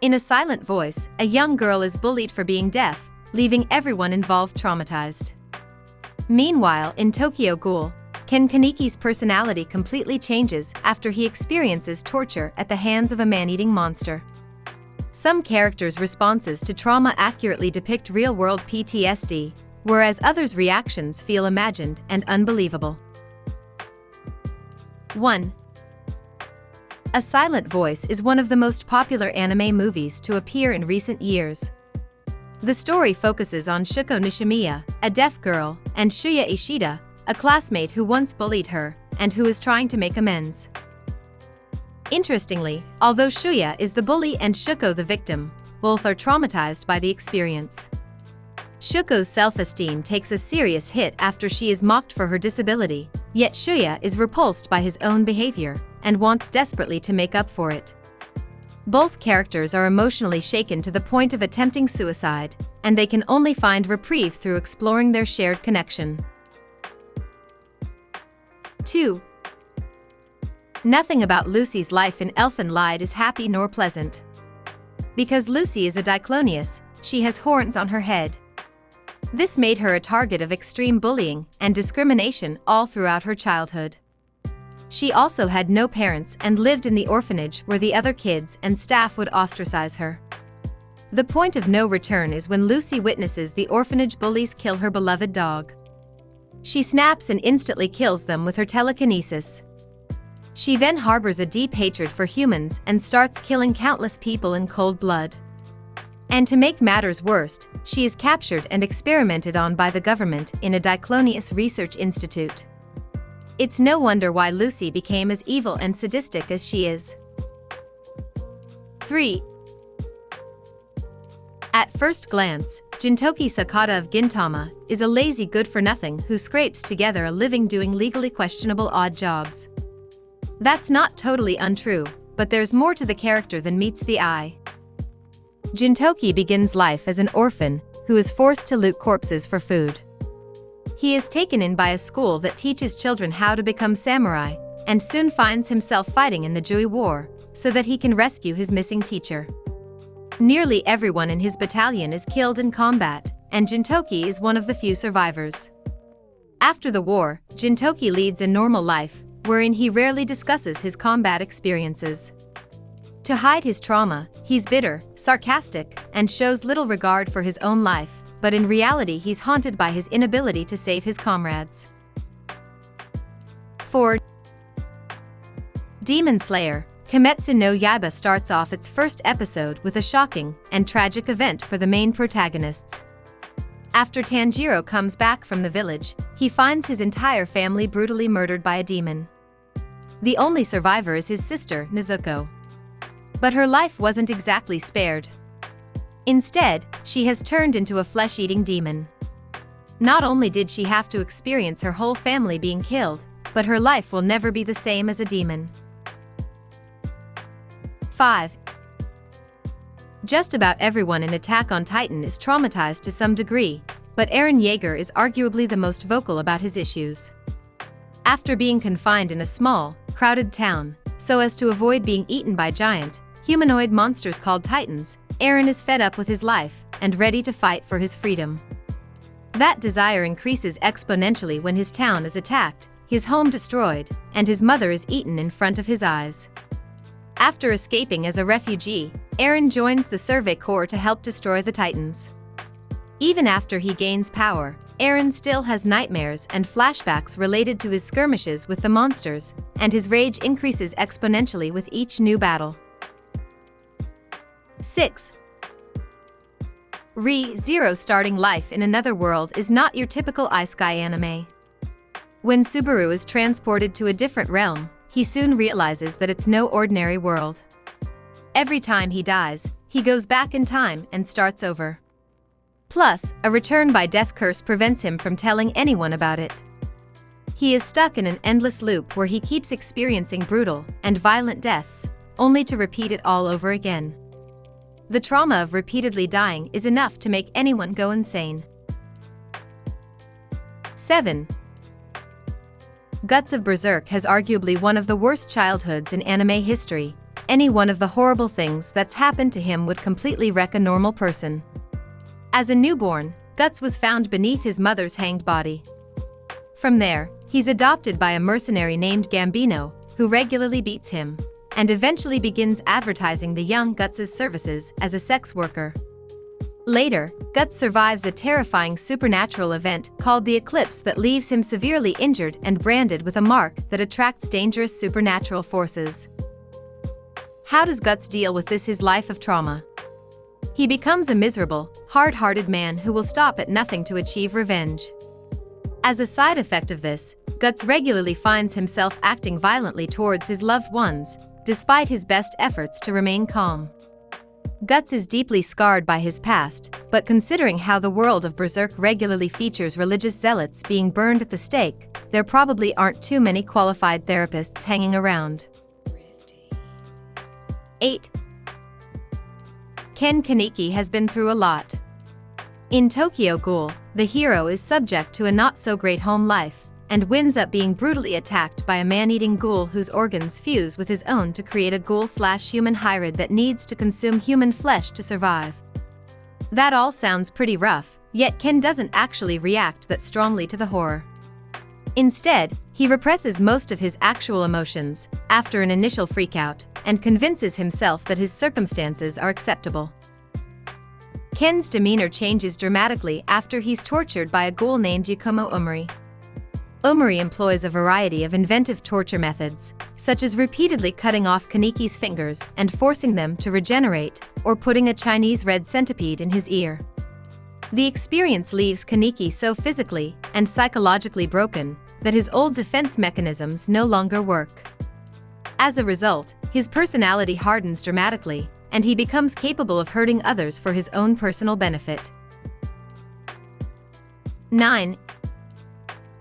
In a silent voice, a young girl is bullied for being deaf, leaving everyone involved traumatized. Meanwhile, in Tokyo Ghoul, Kinshini's personality completely changes after he experiences torture at the hands of a man-eating monster. Some characters' responses to trauma accurately depict real-world PTSD, whereas others' reactions feel imagined and unbelievable. 1. A Silent Voice is one of the most popular anime movies to appear in recent years. The story focuses on Shuko Nishimiya, a deaf girl, and Shuya Ishida, a classmate who once bullied her, and who is trying to make amends. Interestingly, although Shuya is the bully and Shuko the victim, both are traumatized by the experience. Shuko's self-esteem takes a serious hit after she is mocked for her disability, yet Shuya is repulsed by his own behavior, and wants desperately to make up for it. Both characters are emotionally shaken to the point of attempting suicide, and they can only find reprieve through exploring their shared connection. 2. Nothing about Lucy's life in Elfenlied is happy nor pleasant. Because Lucy is a Diclonius, she has horns on her head. This made her a target of extreme bullying and discrimination all throughout her childhood. She also had no parents and lived in the orphanage where the other kids and staff would ostracize her. The point of no return is when Lucy witnesses the orphanage bullies kill her beloved dog. She snaps and instantly kills them with her telekinesis. She then harbors a deep hatred for humans and starts killing countless people in cold blood. And to make matters worse, she is captured and experimented on by the government in a Diclonius research institute. It's no wonder why Lucy became as evil and sadistic as she is. 3. At first glance, Gintoki Sakata of Gintama is a lazy good-for-nothing who scrapes together a living doing legally questionable odd jobs. That's not totally untrue, but there's more to the character than meets the eye. Gintoki begins life as an orphan who is forced to loot corpses for food. He is taken in by a school that teaches children how to become samurai, and soon finds himself fighting in the Jui War, so that he can rescue his missing teacher. Nearly everyone in his battalion is killed in combat, and Gintoki is one of the few survivors. After the war, Gintoki leads a normal life, wherein he rarely discusses his combat experiences. To hide his trauma, he's bitter, sarcastic, and shows little regard for his own life, but in reality he's haunted by his inability to save his comrades. 4. Demonslayer, Kimetsu no Yaiba starts off its first episode with a shocking and tragic event for the main protagonists. After Tanjiro comes back from the village, he finds his entire family brutally murdered by a demon. The only survivor is his sister, Nezuko. But her life wasn't exactly spared. Instead, she has turned into a flesh-eating demon. Not only did she have to experience her whole family being killed, but her life will never be the same as a demon. 5. Just about everyone in Attack on Titan is traumatized to some degree, but Eren Yeager is arguably the most vocal about his issues. After being confined in a small, crowded town, so as to avoid being eaten by giant, humanoid monsters called Titans, Eren is fed up with his life and ready to fight for his freedom. That desire increases exponentially when his town is attacked, his home destroyed, and his mother is eaten in front of his eyes. After escaping as a refugee, Eren joins the Survey Corps to help destroy the Titans. Even after he gains power, Eren still has nightmares and flashbacks related to his skirmishes with the monsters, and his rage increases exponentially with each new battle. 6. Re:Zero starting life in another world is not your typical isekai anime. When Subaru is transported to a different realm, he soon realizes that it's no ordinary world. Every time he dies, he goes back in time and starts over. Plus, a return by death curse prevents him from telling anyone about it. He is stuck in an endless loop where he keeps experiencing brutal and violent deaths, only to repeat it all over again. The trauma of repeatedly dying is enough to make anyone go insane. 7. Guts of Berserk has arguably one of the worst childhoods in anime history, any one of the horrible things that's happened to him would completely wreck a normal person. As a newborn, Guts was found beneath his mother's hanged body. From there, he's adopted by a mercenary named Gambino, who regularly beats him, and eventually begins advertising the young Guts' services as a sex worker. Later, Guts survives a terrifying supernatural event called the Eclipse that leaves him severely injured and branded with a mark that attracts dangerous supernatural forces. How does Guts deal with his life of trauma? He becomes a miserable, hard-hearted man who will stop at nothing to achieve revenge. As a side effect of this, Guts regularly finds himself acting violently towards his loved ones, despite his best efforts to remain calm. Guts is deeply scarred by his past, but considering how the world of Berserk regularly features religious zealots being burned at the stake, there probably aren't too many qualified therapists hanging around. 8. Ken Kaneki has been through a lot. In Tokyo Ghoul, the hero is subject to a not-so-great home life, and winds up being brutally attacked by a man-eating ghoul whose organs fuse with his own to create a ghoul-slash-human hybrid that needs to consume human flesh to survive. That all sounds pretty rough, yet Ken doesn't actually react that strongly to the horror. Instead, he represses most of his actual emotions, after an initial freakout, and convinces himself that his circumstances are acceptable. Ken's demeanor changes dramatically after he's tortured by a ghoul named Yakumo Umari. Umari employs a variety of inventive torture methods, such as repeatedly cutting off Kaneki's fingers and forcing them to regenerate, or putting a Chinese red centipede in his ear. The experience leaves Kaneki so physically and psychologically broken that his old defense mechanisms no longer work. As a result, his personality hardens dramatically, and he becomes capable of hurting others for his own personal benefit. 9.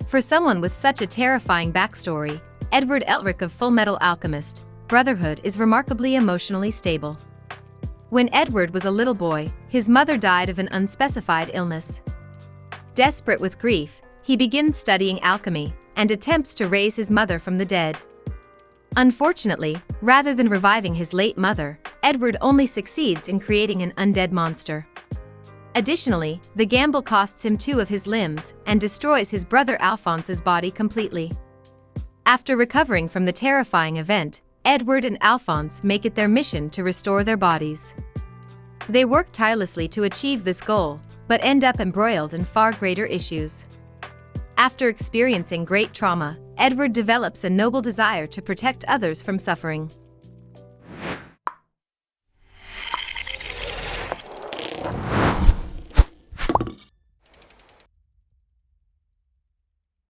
For someone with such a terrifying backstory, Edward Elric of Fullmetal Alchemist Brotherhood is remarkably emotionally stable. When Edward was a little boy, his mother died of an unspecified illness. Desperate with grief, he begins studying alchemy and attempts to raise his mother from the dead. Unfortunately, rather than reviving his late mother, Edward only succeeds in creating an undead monster. Additionally, the gamble costs him 2 of his limbs and destroys his brother Alphonse's body completely. After recovering from the terrifying event, Edward and Alphonse make it their mission to restore their bodies. They work tirelessly to achieve this goal, but end up embroiled in far greater issues. After experiencing great trauma, Edward develops a noble desire to protect others from suffering.